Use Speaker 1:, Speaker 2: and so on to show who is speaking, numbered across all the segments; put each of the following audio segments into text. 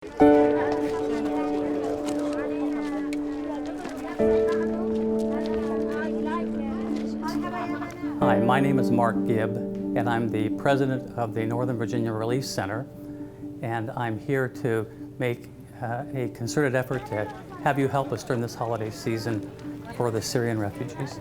Speaker 1: Hi, my name is Mark Gibb, and I'm the president of the Northern Virginia Relief Center, and I'm here to make a concerted effort to have you help us during this holiday season for the Syrian refugees.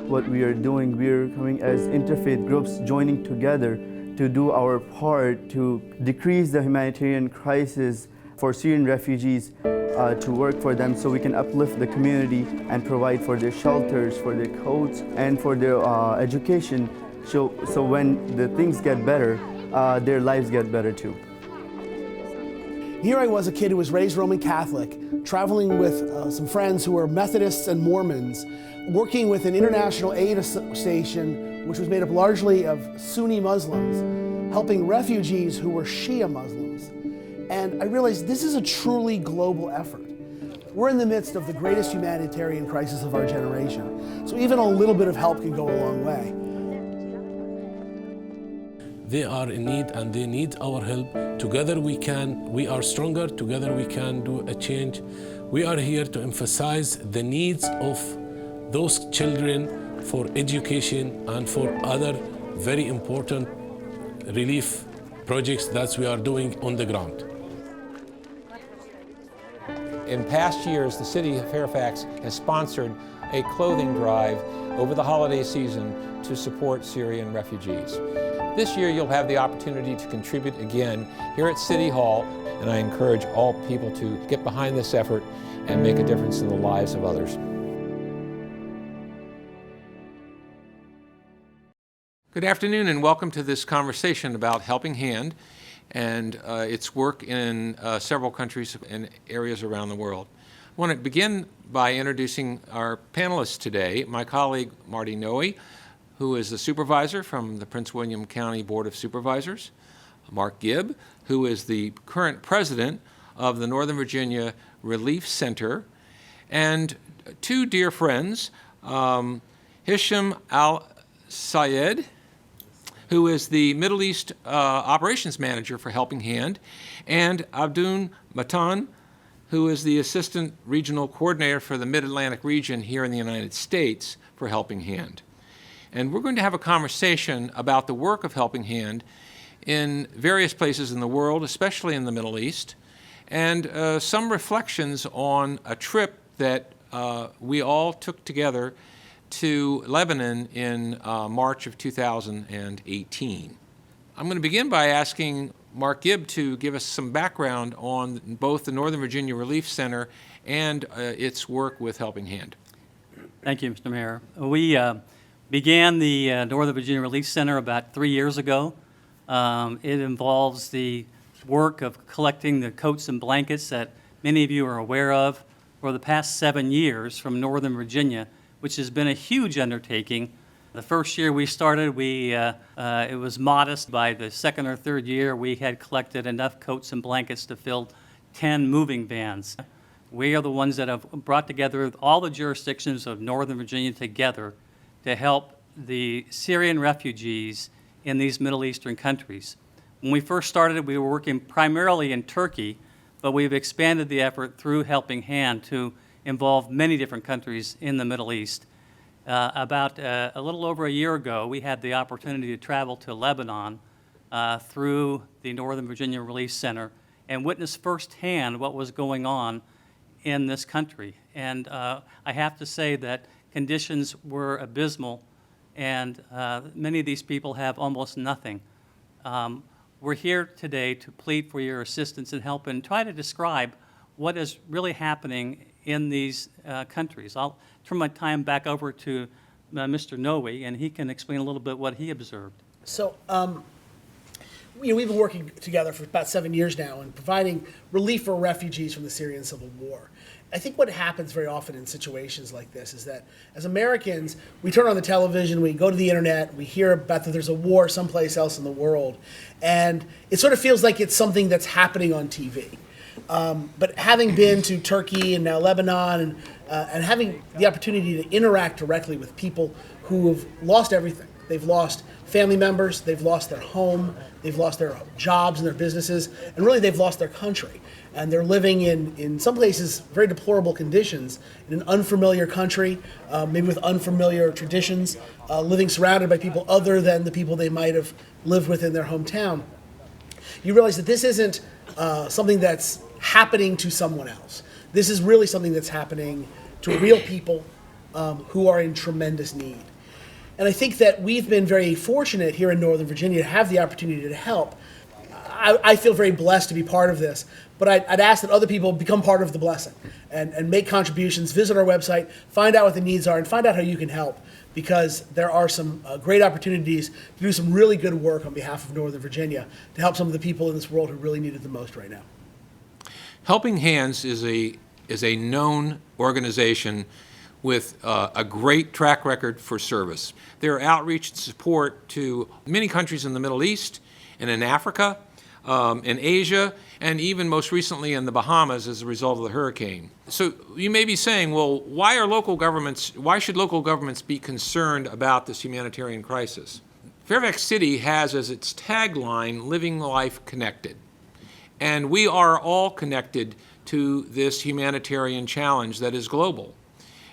Speaker 2: What we are doing, we're coming as interfaith groups joining together to do our part to decrease the humanitarian crisis for Syrian refugees, to work for them so we can uplift the community and provide for their shelters, for their coats, and for their education. So when the things get better, their lives get better too.
Speaker 3: Here I was, a kid who was raised Roman Catholic, traveling with some friends who were Methodists and Mormons, working with an international aid station which was made up largely of Sunni Muslims, helping refugees who were Shia Muslims. And I realized this is a truly global effort. We're in the midst of the greatest humanitarian crisis of our generation, so even a little bit of help can go a long way.
Speaker 4: They are in need and they need our help. Together we are stronger, together we can do a change. We are here to emphasize the needs of those children for education and for other very important relief projects that we are doing on the ground.
Speaker 5: In past years, the city of Fairfax has sponsored a clothing drive over the holiday season to support Syrian refugees. This year, you'll have the opportunity to contribute again here at City Hall, and I encourage all people to get behind this effort and make a difference in the lives of others. Good afternoon and welcome to this conversation about Helping Hand and its work in several countries and areas around the world. I want to begin by introducing our panelists today. My colleague Marty Noe, who is the supervisor from the Prince William County Board of Supervisors. Mark Gibb, who is the current president of the Northern Virginia Relief Center. And two dear friends, Hisham Al-Sayed, who is the Middle East Operations Manager for Helping Hand, and Abdun Matan, who is the Assistant Regional Coordinator for the Mid-Atlantic region here in the United States for Helping Hand. And we're going to have a conversation about the work of Helping Hand in various places in the world, especially in the Middle East, and some reflections on a trip that we all took together to Lebanon in March of 2018. I'm going to begin by asking Mark Gibb to give us some background on both the Northern Virginia Relief Center and its work with Helping Hand.
Speaker 1: Thank you, Mr. Mayor. We began the Northern Virginia Relief Center about 3 years ago. It involves the work of collecting the coats and blankets that many of you are aware of for the past 7 years from Northern Virginia, which has been a huge undertaking. The first year we started, it was modest. By the second or third year, we had collected enough coats and blankets to fill 10 moving vans. We are the ones that have brought together all the jurisdictions of Northern Virginia together to help the Syrian refugees in these Middle Eastern countries. When we first started, we were working primarily in Turkey, but we've expanded the effort through Helping Hand to involve many different countries in the Middle East. About a little over a year ago, we had the opportunity to travel to Lebanon through the Northern Virginia Relief Center and witness firsthand what was going on in this country. And I have to say that conditions were abysmal, and many of these people have almost nothing. We're here today to plead for your assistance and help and try to describe what is really happening in these countries. I'll turn my time back over to Mr. Noe, and he can explain a little bit what he observed.
Speaker 3: So, we've been working together for about 7 years now and providing relief for refugees from the Syrian civil war. I think what happens very often in situations like this is that as Americans, we turn on the television, we go to the internet, we hear about that there's a war someplace else in the world, and it sort of feels like it's something that's happening on TV. But having been to Turkey and now Lebanon and having the opportunity to interact directly with people who have lost everything. They've lost family members, they've lost their home, they've lost their jobs and their businesses, and really they've lost their country. And they're living in some places, very deplorable conditions, in an unfamiliar country, maybe with unfamiliar traditions, living surrounded by people other than the people they might have lived with in their hometown. You realize that this isn't something that's happening to someone else. This is really something that's happening to real people who are in tremendous need. And I think that we've been very fortunate here in Northern Virginia to have the opportunity to help. I feel very blessed to be part of this, but I'd ask that other people become part of the blessing and make contributions, visit our website, find out what the needs are, and find out how you can help, because there are some great opportunities to do some really good work on behalf of Northern Virginia to help some of the people in this world who really need it the most right now.
Speaker 5: Helping Hands is a known organization with a great track record for service. Their outreach and support to many countries in the Middle East and in Africa, in Asia, and even most recently in the Bahamas as a result of the hurricane. So you may be saying, well, why should local governments be concerned about this humanitarian crisis? Fairfax City has as its tagline, "Living Life Connected." And we are all connected to this humanitarian challenge that is global.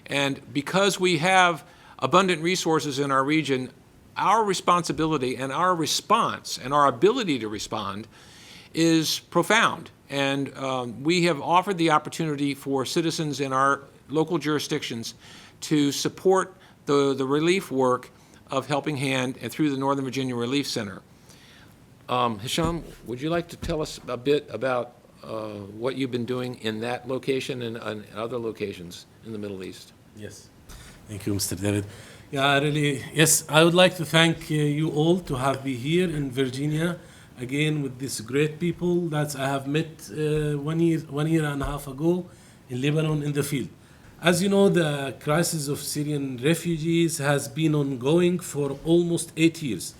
Speaker 5: And because we have abundant resources in our region, our responsibility and our response and our ability to respond is profound. And we have offered the opportunity for citizens in our local jurisdictions to support the relief work of Helping Hand and through the Northern Virginia Relief Center. Hisham, would you like to tell us a bit about what you've been doing in that location and other locations in the Middle East?
Speaker 4: Yes. Thank you, Mr. David. Yeah, yes, I would like to thank you all to have me here in Virginia again with these great people that I have met 1 year and a half ago in Lebanon in the field. As you know, the crisis of Syrian refugees has been ongoing for almost 8 years.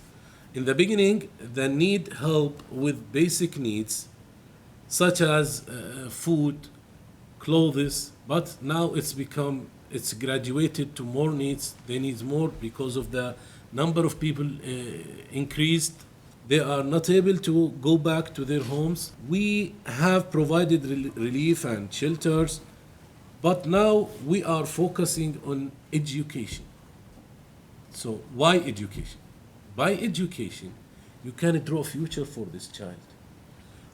Speaker 4: In the beginning, they need help with basic needs such as food, clothes, but now it's graduated to more needs. They need more because of the number of people increased. They are not able to go back to their homes. We have provided relief and shelters, but now we are focusing on education. So why education? By education, you can draw a future for this child.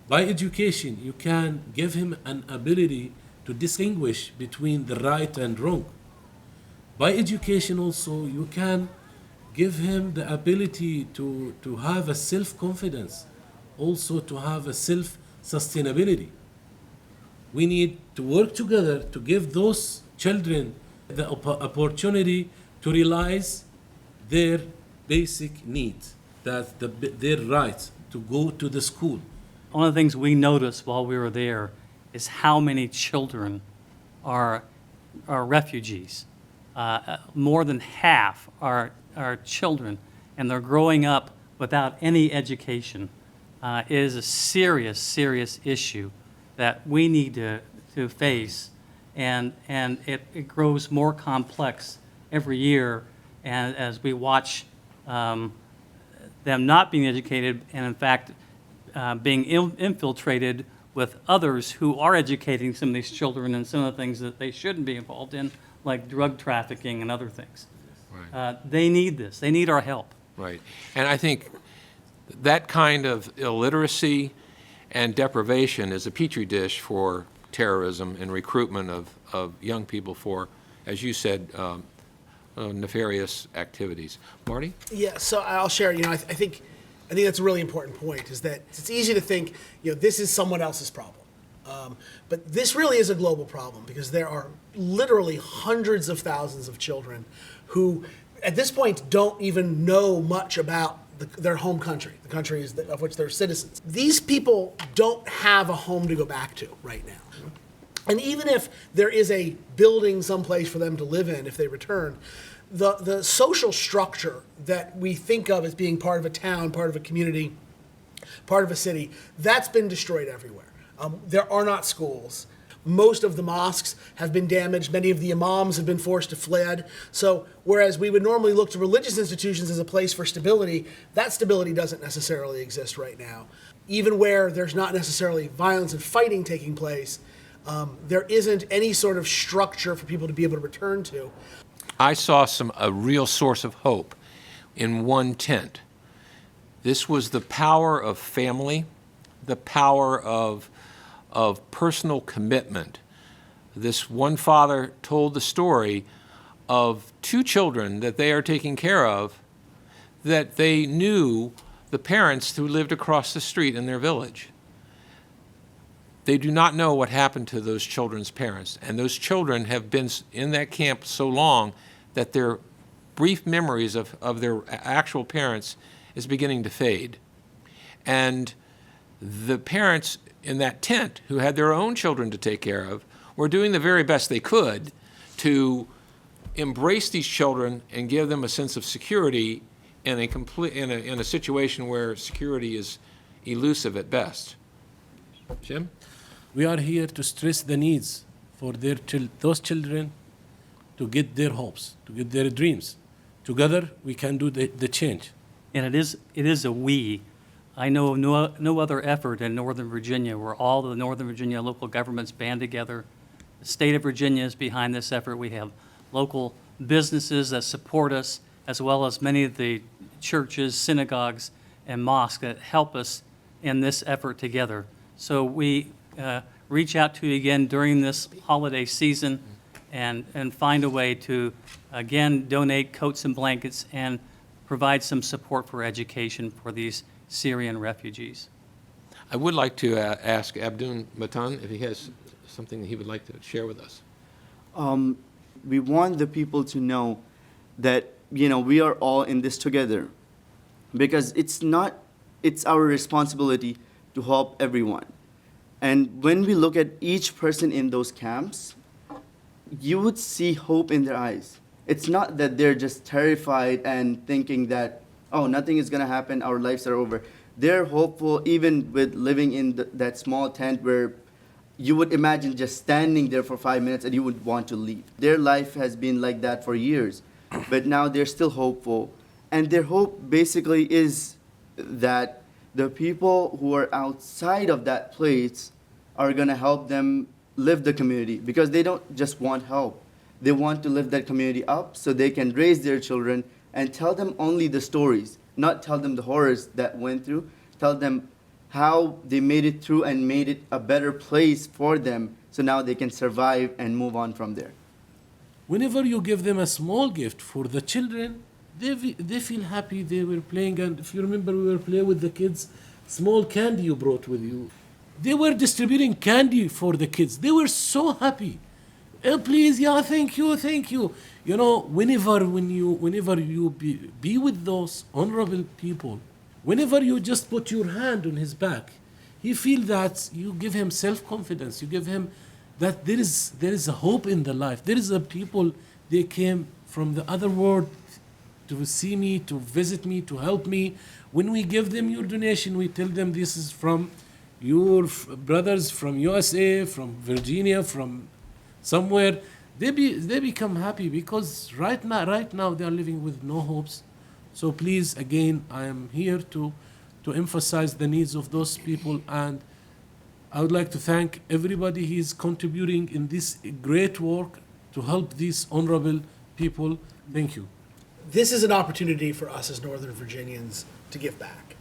Speaker 4: By education, you can give him an ability to distinguish between the right and wrong. By education also, you can give him the ability to have a self-confidence, also to have a self-sustainability. We need to work together to give those children the opportunity to realize their basic needs, their right to go to the school.
Speaker 1: One of the things we noticed while we were there is how many children are refugees. More than half are children, and they're growing up without any education. It is a serious, serious issue that we need to face, and it grows more complex every year, and as we watch them not being educated, and in fact being infiltrated with others who are educating some of these children in some of the things that they shouldn't be involved in, like drug trafficking and other things.
Speaker 5: Right.
Speaker 1: They need this. They need our help.
Speaker 5: Right. And I think that kind of illiteracy and deprivation is a petri dish for terrorism and recruitment of young people for, as you said, nefarious activities. Marty?
Speaker 3: Yeah, so I'll share. I think that's a really important point, is that it's easy to think, this is someone else's problem. But this really is a global problem, because there are literally hundreds of thousands of children who, at this point, don't even know much about their home country, the countries of which they're citizens. These people don't have a home to go back to right now. And even if there is a building someplace for them to live in if they return, the social structure that we think of as being part of a town, part of a community, part of a city, that's been destroyed everywhere. There are not schools. Most of the mosques have been damaged. Many of the imams have been forced to fled. So whereas we would normally look to religious institutions as a place for stability, that stability doesn't necessarily exist right now. Even where there's not necessarily violence and fighting taking place, there isn't any sort of structure for people to be able to return to.
Speaker 5: I saw a real source of hope in one tent. This was the power of family, the power of personal commitment. This one father told the story of two children that they are taking care of, that they knew the parents who lived across the street in their village. They do not know what happened to those children's parents, and those children have been in that camp so long that their brief memories of their actual parents is beginning to fade. And the parents in that tent, who had their own children to take care of, were doing the very best they could to embrace these children and give them a sense of security in a situation where security is elusive at best. Jim?
Speaker 4: We are here to stress the needs for those children to get their hopes, to get their dreams. Together, we can do the change.
Speaker 1: And it is a we. I know no other effort in Northern Virginia where all the Northern Virginia local governments band together. The state of Virginia is behind this effort. We have local businesses that support us, as well as many of the churches, synagogues, and mosques that help us in this effort together. So we reach out to you again during this holiday season and find a way to, again, donate coats and blankets and provide some support for education for these Syrian refugees.
Speaker 5: I would like to ask Abdul Matan if he has something he would like to share with us.
Speaker 2: We want the people to know that, we are all in this together, because it's our responsibility to help everyone. And when we look at each person in those camps, you would see hope in their eyes. It's not that they're just terrified and thinking that, oh, nothing is going to happen, our lives are over. They're hopeful, even with living in that small tent where you would imagine just standing there for 5 minutes and you would want to leave. Their life has been like that for years, but now they're still hopeful. And their hope basically is that the people who are outside of that place are going to help them live the community, because they don't just want help. They want to lift that community up so they can raise their children and tell them only the stories, not tell them the horrors that went through, tell them how they made it through and made it a better place for them, so now they can survive and move on from there.
Speaker 4: Whenever you give them a small gift for the children, they feel happy. They were playing, and if you remember, we were playing with the kids, small candy you brought with you. They were distributing candy for the kids. They were so happy. Oh, please, yeah, thank you, thank you. Whenever you be with those honorable people, whenever you just put your hand on his back, he feel that you give him self-confidence. You give him that there is a hope in the life. There is a people, they came from the other world to see me, to visit me, to help me. When we give them your donation, we tell them this is from your brothers from USA, from Virginia, from somewhere. They become happy, because right now they are living with no hopes. So please, again, I am here to emphasize the needs of those people, and I would like to thank everybody who is contributing in this great work to help these honorable people. Thank you.
Speaker 3: This is an opportunity for us as Northern Virginians to give back.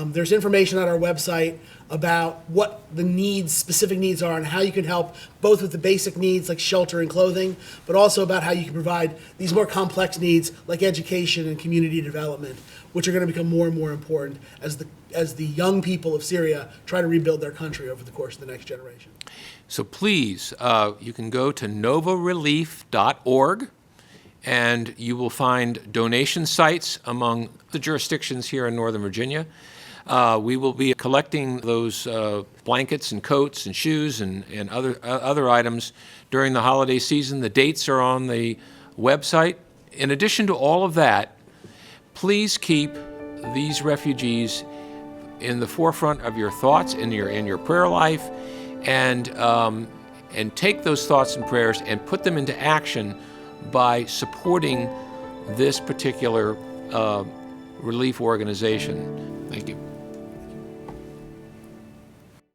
Speaker 3: There's information on our website about what the specific needs are, and how you can help both with the basic needs like shelter and clothing, but also about how you can provide these more complex needs like education and community development, which are going to become more and more important as the young people of Syria try to rebuild their country over the course of the next generation.
Speaker 5: So please, you can go to novarelief.org, and you will find donation sites among the jurisdictions here in Northern Virginia. We will be collecting those blankets and coats and shoes and other items during the holiday season. The dates are on the website. In addition to all of that, please keep these refugees in the forefront of your thoughts, in your prayer life, and and take those thoughts and prayers and put them into action by supporting this particular relief organization. Thank you.